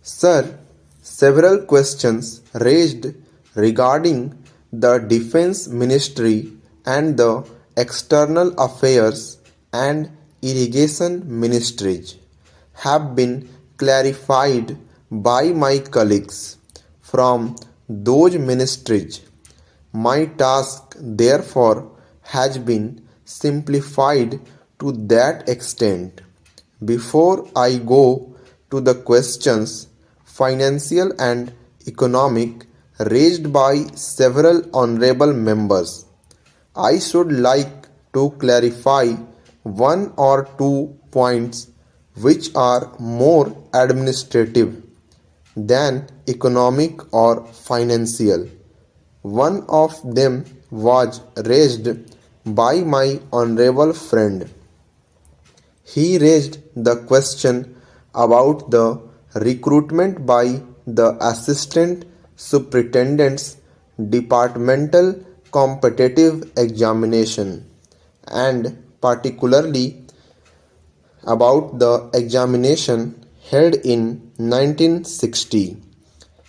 Sir, several questions raised regarding the Defense Ministry and the External Affairs and Irrigation Ministries have been clarified by my colleagues from those ministries. My task, therefore, has been simplified to that extent. Before I go to the questions, financial and economic, raised by several honorable members, I should like to clarify one or two points which are more administrative than economic or financial. One of them was raised by my honorable friend. He raised the question about the recruitment by the assistant superintendent's departmental competitive examination and particularly about the examination held in 1960.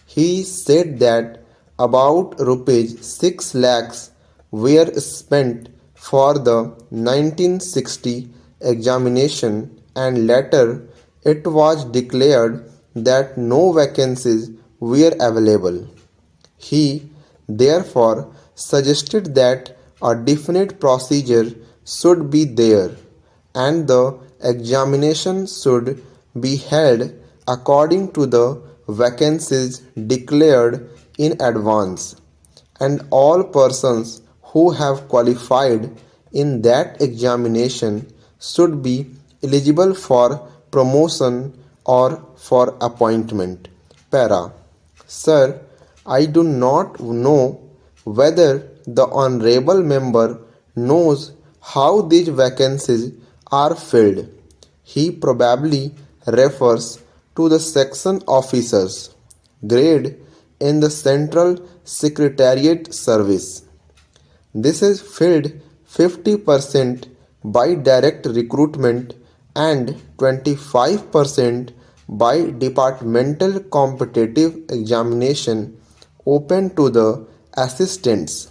He said that about rupees 6 lakhs were spent for the 1960 examination and later it was declared that no vacancies were available. He therefore suggested that a definite procedure should be there and the examination should be held according to the vacancies declared in advance, and all persons who have qualified in that examination should be eligible for promotion or for appointment. Para. Sir, I do not know whether the honorable member knows how these vacancies are filled. He probably refers to the section officers grade in the Central Secretariat Service. This is filled 50% by direct recruitment and 25% by departmental competitive examination open to the assistants,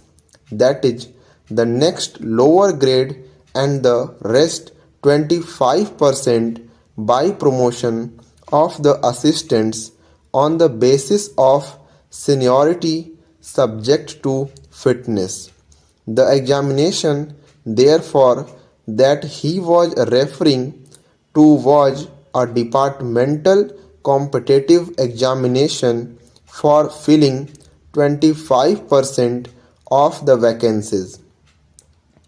that is, the next lower grade, and the rest 25% by promotion of the assistants on the basis of seniority subject to fitness. The examination, therefore, that he was referring to was a departmental competitive examination for filling 25% of the vacancies.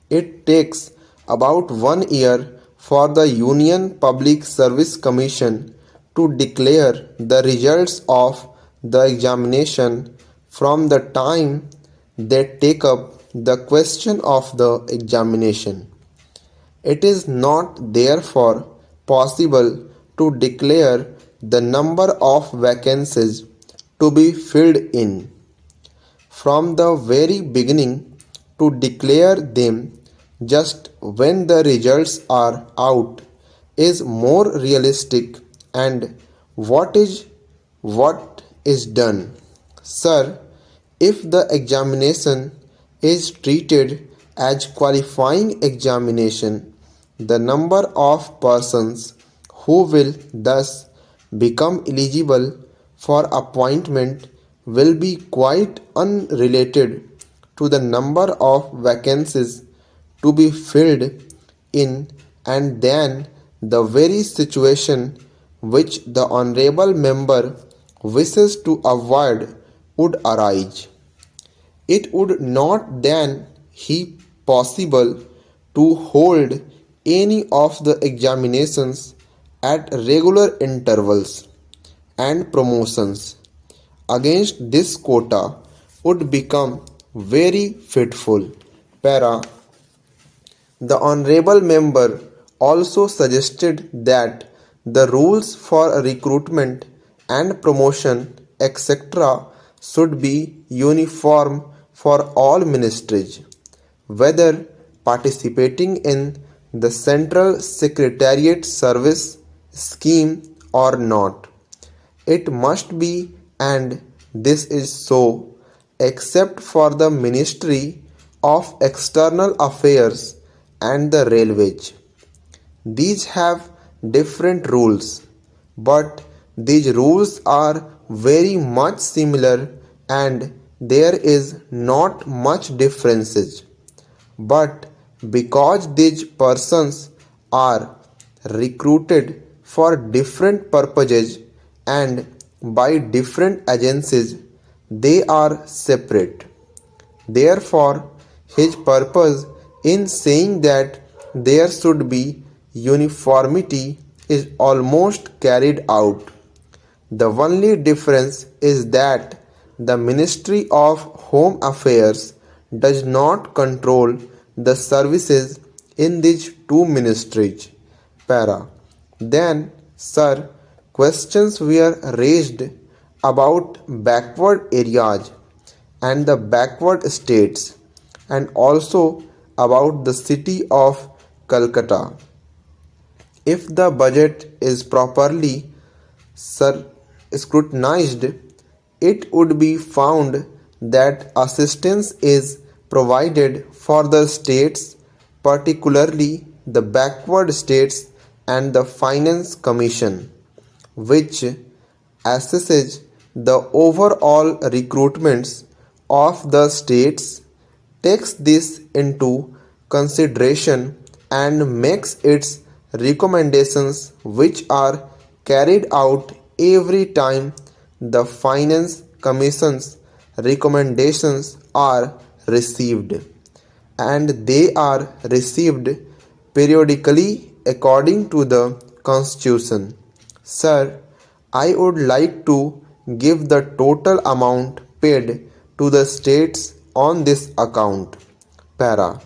It takes about 1 year for the Union Public Service Commission to declare the results of the examination from the time they take up the question of the examination. It is not therefore possible to declare the number of vacancies to be filled in from the very beginning to declare them just when the results are out is more realistic, and what is done. Sir, if the examination is treated as qualifying examination, the number of persons who will thus become eligible for appointment will be quite unrelated to the number of vacancies to be filled in, and then the very situation which the honorable member wishes to avoid would arise. It would not then be possible to hold any of the examinations at regular intervals, and promotions against this quota would become very fitful. Para. The honorable member also suggested that the rules for recruitment and promotion etc. should be uniform for all ministries, whether participating in the Central Secretariat Service scheme or not. It must be, and this is so, except for the Ministry of External Affairs and the Railways. These have different rules, but these rules are very much similar and there is not much differences. But because these persons are recruited for different purposes and by different agencies, they are separate. Therefore, his purpose in saying that there should be uniformity is almost carried out. The only difference is that the Ministry of Home Affairs does not control the services in these two ministries. Para. Then, sir, questions were raised about backward areas and the backward states and also about the city of Calcutta. If the budget is properly scrutinized, it would be found that assistance is provided for the states, particularly the backward states, and the Finance Commission, which assesses the overall recruitments of the states, takes this into consideration and makes its recommendations, which are carried out every time the Finance Commission's recommendations are received, and they are received periodically according to the Constitution. Sir, I would like to give the total amount paid to the states on this account. Para.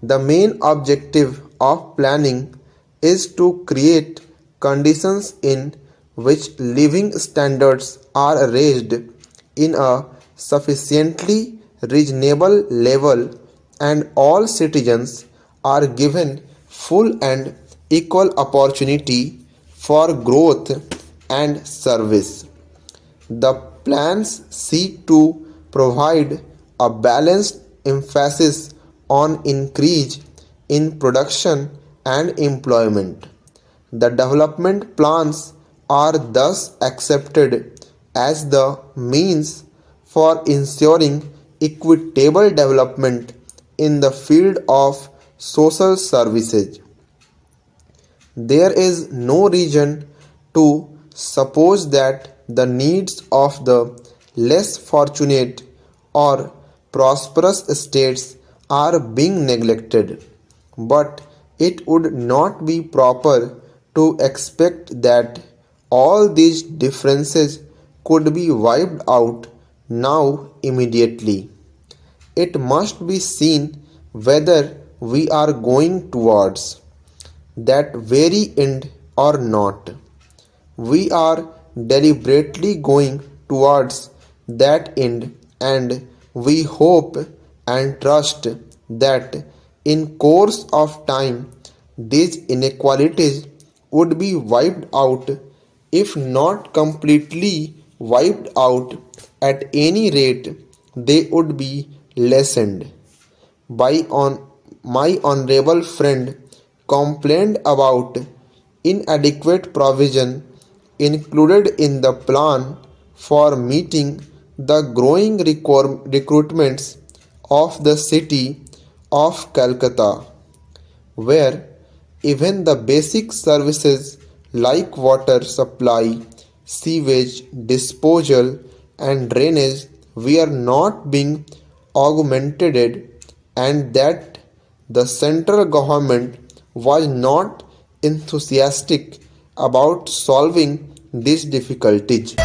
The main objective of planning is to create conditions in which living standards are raised in a sufficiently reasonable level and all citizens are given full and equal opportunity for growth and service. The plans seek to provide a balanced emphasis on increase in production and employment. The development plans are thus accepted as the means for ensuring equitable development in the field of social services. There is no reason to suppose that the needs of the less fortunate or prosperous states are being neglected, but it would not be proper to expect that all these differences could be wiped out now immediately. It must be seen whether we are going towards that very end or not. We are deliberately going towards that end, and we hope and trust that in course of time these inequalities would be wiped out, if not completely wiped out, at any rate they would be lessened. My honorable friend complained about inadequate provision included in the plan for meeting the growing recruitments of the city of Calcutta, where even the basic services like water supply, sewage disposal, and drainage were not being augmented, and that the central government was not enthusiastic about solving these difficulties.